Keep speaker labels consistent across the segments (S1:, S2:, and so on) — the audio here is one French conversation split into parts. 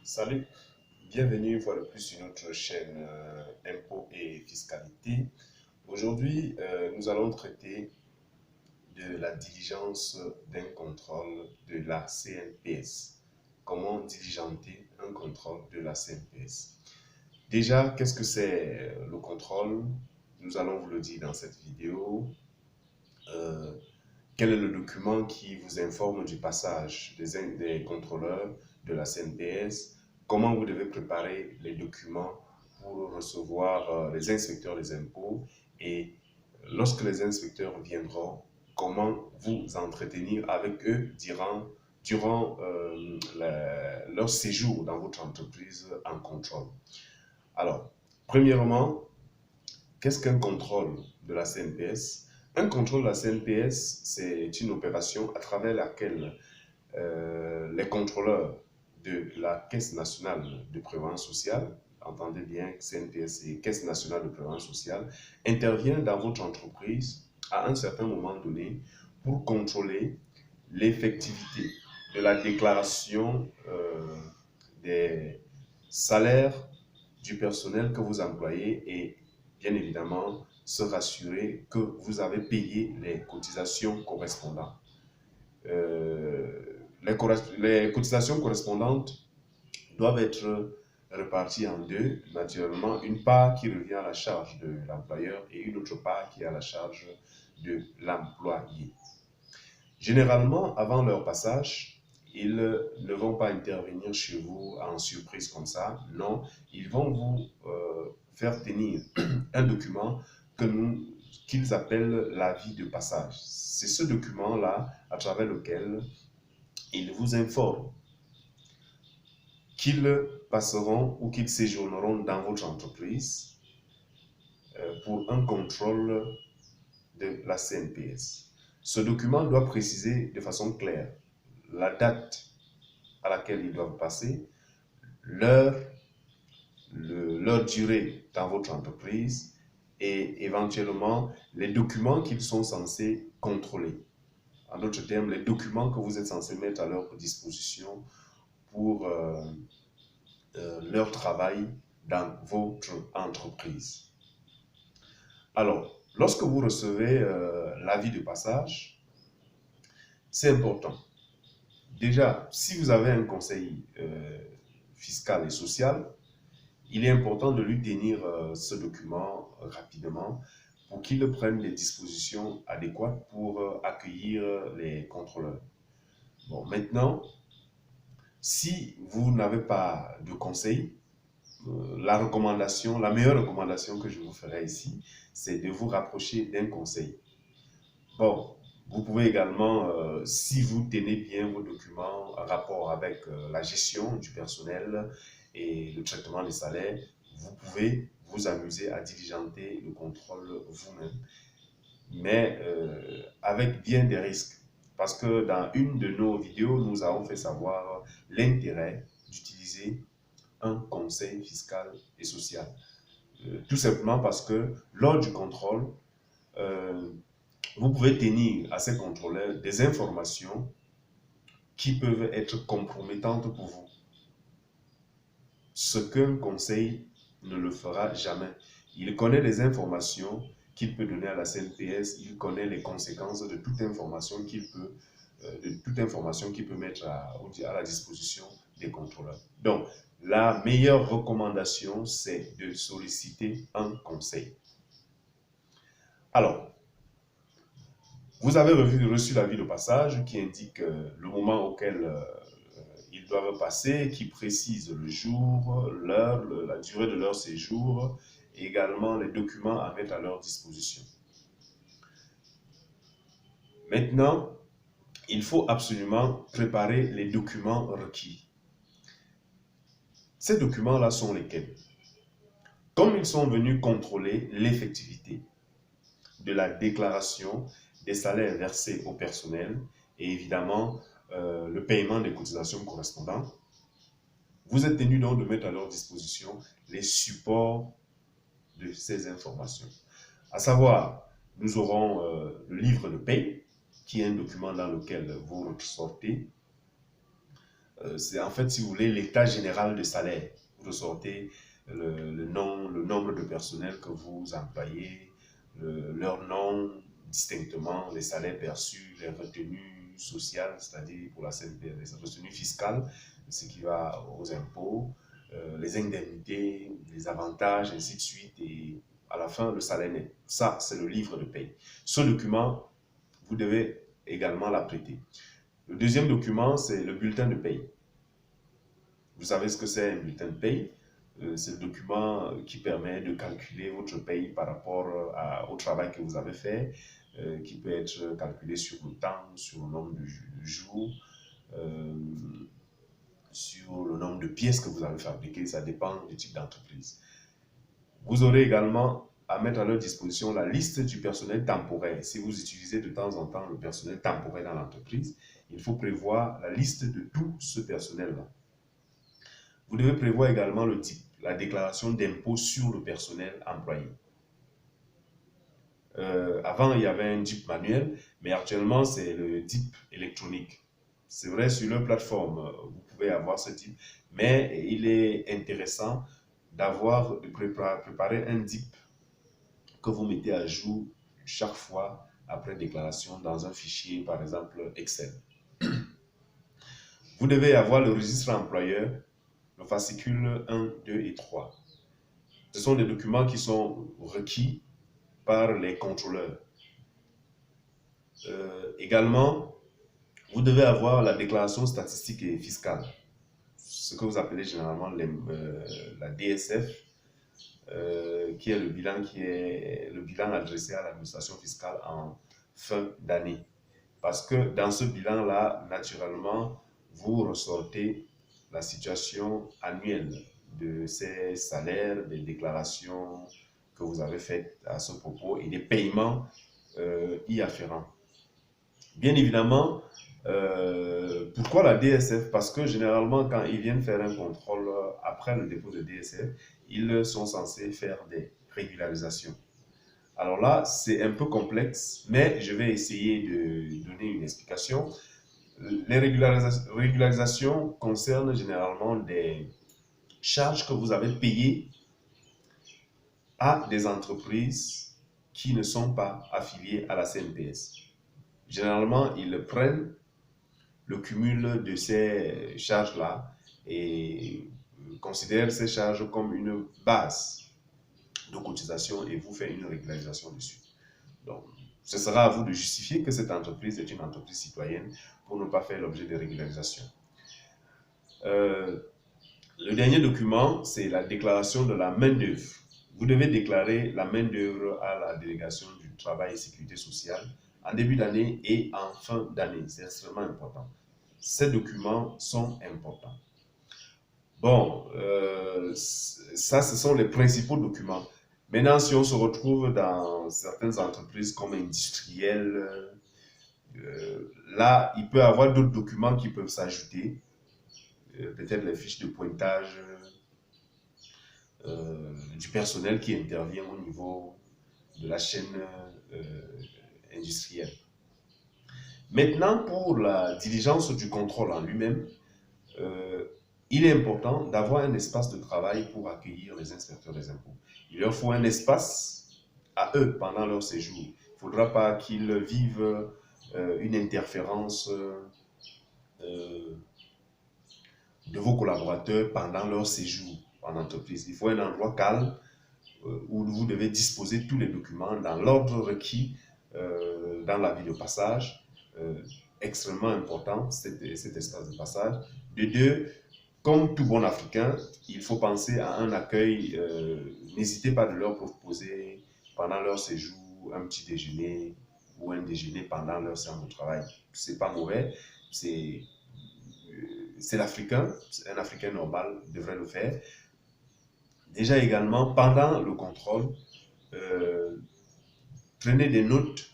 S1: Salut, bienvenue une fois de plus sur notre chaîne Impôts et Fiscalité. Aujourd'hui, nous allons traiter de la diligence d'un contrôle de la CNPS. Comment diligenter un contrôle de la CNPS? Déjà, qu'est-ce que c'est le contrôle? Nous allons vous le dire dans cette vidéo. Euh, Quel est le document qui vous informe du passage des contrôleurs de la CNPS? Comment vous devez préparer les documents pour recevoir les inspecteurs des impôts? Et lorsque les inspecteurs viendront, comment vous entretenir avec eux durant leur séjour dans votre entreprise en contrôle? Alors, premièrement, qu'est-ce qu'un contrôle de la CNPS? Un contrôle de la CNPS, c'est une opération à travers laquelle les contrôleurs de la Caisse nationale de prévoyance sociale, entendez bien CNPS et Caisse nationale de prévoyance sociale, interviennent dans votre entreprise à un certain moment donné pour contrôler l'effectivité de la déclaration des salaires du personnel que vous employez et bien évidemment se rassurer que vous avez payé les cotisations correspondantes. Les cotisations correspondantes doivent être réparties en deux, naturellement, une part qui revient à la charge de l'employeur et une autre part qui est à la charge de l'employé. Généralement, avant leur passage, ils ne vont pas intervenir chez vous en surprise comme ça. Non, ils vont vous faire tenir un document qu'ils appellent l'avis de passage. C'est ce document-là à travers lequel ils vous informent qu'ils passeront ou qu'ils séjourneront dans votre entreprise pour un contrôle de la CNPS. Ce document doit préciser de façon claire la date à laquelle ils doivent passer, leur durée dans votre entreprise et éventuellement les documents qu'ils sont censés contrôler. En d'autres termes, les documents que vous êtes censés mettre à leur disposition pour leur travail dans votre entreprise. Alors, lorsque vous recevez l'avis de passage, c'est important. Déjà, si vous avez un conseil fiscal et social, il est important de lui tenir ce document rapidement pour qu'il prenne les dispositions adéquates pour accueillir les contrôleurs. Bon, maintenant, si vous n'avez pas de conseil, la meilleure recommandation que je vous ferai ici, c'est de vous rapprocher d'un conseil. Bon, vous pouvez également, si vous tenez bien vos documents en rapport avec la gestion du personnel et le traitement des salaires, vous pouvez vous amuser à diligenter le contrôle vous-même, mais avec bien des risques. Parce que dans une de nos vidéos, nous avons fait savoir l'intérêt d'utiliser un conseil fiscal et social. Tout simplement parce que lors du contrôle, vous pouvez tenir à ces contrôleurs des informations qui peuvent être compromettantes pour vous. Ce qu'un conseil ne le fera jamais. Il connaît les informations qu'il peut donner à la CNPS, il connaît les conséquences de toute information qu'il peut, mettre à la disposition des contrôleurs. Donc, la meilleure recommandation, c'est de solliciter un conseil. Alors, vous avez reçu l'avis de passage qui indique le moment auquel ils doivent passer, qui précise le jour, l'heure, la durée de leur séjour, et également les documents à mettre à leur disposition. Maintenant, il faut absolument préparer les documents requis. Ces documents-là sont lesquels? Comme ils sont venus contrôler l'effectivité de la déclaration des salaires versés au personnel et évidemment le paiement des cotisations correspondantes, vous êtes tenu donc de mettre à leur disposition les supports de ces informations. À savoir, nous aurons le livre de paie, qui est un document dans lequel vous ressortez C'est en fait, si vous voulez, l'état général de salaire. Vous ressortez le nom, le nombre de personnel que vous employez, leur nom distinctement, les salaires perçus, les retenues sociales, c'est-à-dire pour la CNP, les retenues fiscales, ce qui va aux impôts, les indemnités, les avantages, ainsi de suite, et à la fin, le salaire net. Ça, c'est le livre de paye. Ce document, vous devez également l'apprêter. Le deuxième document, c'est le bulletin de paye. Vous savez ce que c'est un bulletin de paye? C'est le document qui permet de calculer votre paye par rapport au travail que vous avez fait, qui peut être calculé sur le temps, sur le nombre de jours, sur le nombre de pièces que vous avez fabriquées. Ça dépend du type d'entreprise. Vous aurez également à mettre à leur disposition la liste du personnel temporaire. Si vous utilisez de temps en temps le personnel temporaire dans l'entreprise, il faut prévoir la liste de tout ce personnel-là. Vous devez prévoir également le DIP, la déclaration d'impôt sur le personnel employé. Avant, il y avait un DIP manuel, mais actuellement, c'est le DIP électronique. C'est vrai, sur leur plateforme, vous pouvez avoir ce DIP, mais il est intéressant de préparer un DIP que vous mettez à jour chaque fois après déclaration dans un fichier, par exemple Excel. Vous devez avoir le registre employeur, le fascicule 1, 2 et 3. Ce sont des documents qui sont requis par les contrôleurs. Également, vous devez avoir la déclaration statistique et fiscale, ce que vous appelez généralement la DSF, qui est le bilan adressé à l'administration fiscale en fin d'année. Parce que dans ce bilan-là, naturellement, vous ressortez la situation annuelle de ces salaires, des déclarations que vous avez faites à ce propos et des paiements y afférents. Bien évidemment, pourquoi la DSF? Parce que généralement, quand ils viennent faire un contrôle après le dépôt de DSF, ils sont censés faire des régularisations. Alors là, c'est un peu complexe, mais je vais essayer de donner une explication. Les régularisations concernent généralement des charges que vous avez payées à des entreprises qui ne sont pas affiliées à la CNPS. Généralement, ils prennent le cumul de ces charges-là et considèrent ces charges comme une base de cotisation et vous faites une régularisation dessus. Donc, ce sera à vous de justifier que cette entreprise est une entreprise citoyenne pour ne pas faire l'objet de régularisation. Le dernier document, c'est la déclaration de la main-d'œuvre. Vous devez déclarer la main-d'œuvre à la délégation du travail et sécurité sociale en début d'année et en fin d'année. C'est extrêmement important. Ces documents sont importants. Bon, ça, ce sont les principaux documents. Maintenant, si on se retrouve dans certaines entreprises comme industrielles, là, il peut y avoir d'autres documents qui peuvent s'ajouter. Peut-être les fiches de pointage du personnel qui intervient au niveau de la chaîne industrielle. Maintenant, pour la diligence du contrôle en lui-même, il est important d'avoir un espace de travail pour accueillir les inspecteurs des impôts. Il leur faut un espace à eux pendant leur séjour. Il ne faudra pas qu'ils vivent une interférence de vos collaborateurs pendant leur séjour en entreprise. Il faut un endroit calme où vous devez disposer tous les documents dans l'ordre requis dans l'avis de passage. Extrêmement important, cet espace de passage. De deux, comme tout bon Africain, il faut penser à un accueil. N'hésitez pas de leur proposer pendant leur séjour un petit déjeuner ou un déjeuner pendant leur séance de travail. C'est pas mauvais, c'est l'Africain, un Africain normal devrait le faire. Déjà également, pendant le contrôle, prenez des notes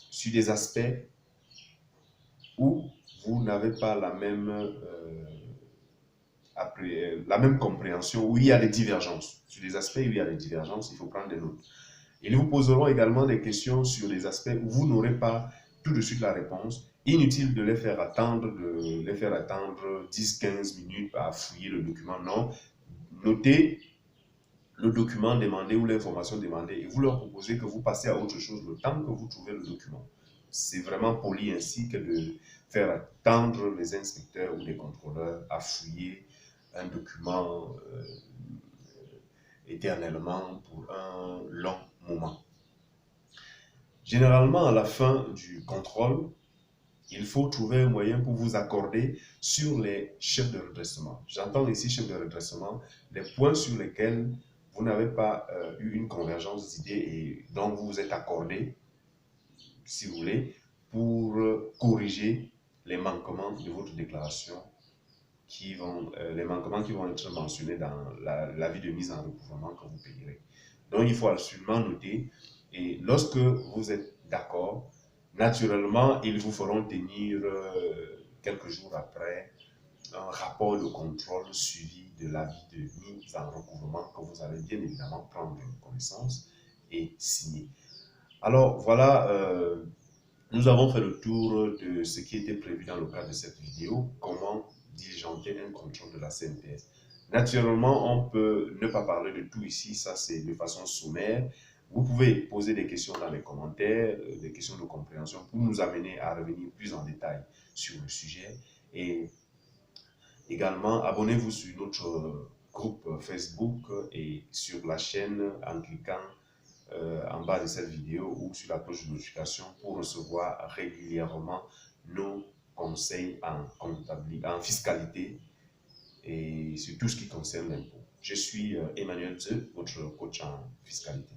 S1: sur des aspects où vous n'avez pas la même compréhension, où il y a des divergences. Sur des aspects où il y a des divergences, il faut prendre des notes. Ils vous poseront également des questions sur des aspects où vous n'aurez pas tout de suite la réponse. Inutile de les faire attendre, 10-15 minutes à fouiller le document. Non, notez le document demandé ou l'information demandée et vous leur proposez que vous passez à autre chose le temps que vous trouvez le document. C'est vraiment poli ainsi que de faire attendre les inspecteurs ou les contrôleurs à fouiller un document éternellement pour un long moment. Généralement, à la fin du contrôle, il faut trouver un moyen pour vous accorder sur les chefs de redressement. J'entends ici chefs de redressement, les points sur lesquels vous n'avez pas eu une convergence d'idées et dont vous vous êtes accordé, si vous voulez, pour corriger les manquements de votre déclaration, les manquements qui vont être mentionnés dans l'avis de mise en recouvrement que vous payerez. Donc, il faut absolument noter, et lorsque vous êtes d'accord, naturellement, ils vous feront tenir quelques jours après un rapport de contrôle suivi de l'avis de mise en recouvrement que vous allez bien évidemment prendre connaissance et signer. Alors voilà, nous avons fait le tour de ce qui était prévu dans le cadre de cette vidéo, comment diligenter un contrôle de la CNPS. Naturellement, on peut ne pas parler de tout ici, ça c'est de façon sommaire. Vous pouvez poser des questions dans les commentaires, des questions de compréhension pour nous amener à revenir plus en détail sur le sujet. Et également, abonnez-vous sur notre groupe Facebook et sur la chaîne en cliquant en bas de cette vidéo ou sur la cloche de notification pour recevoir régulièrement nos conseils en fiscalité et sur tout ce qui concerne l'impôt. Je suis Emmanuel Zeu, votre coach en fiscalité.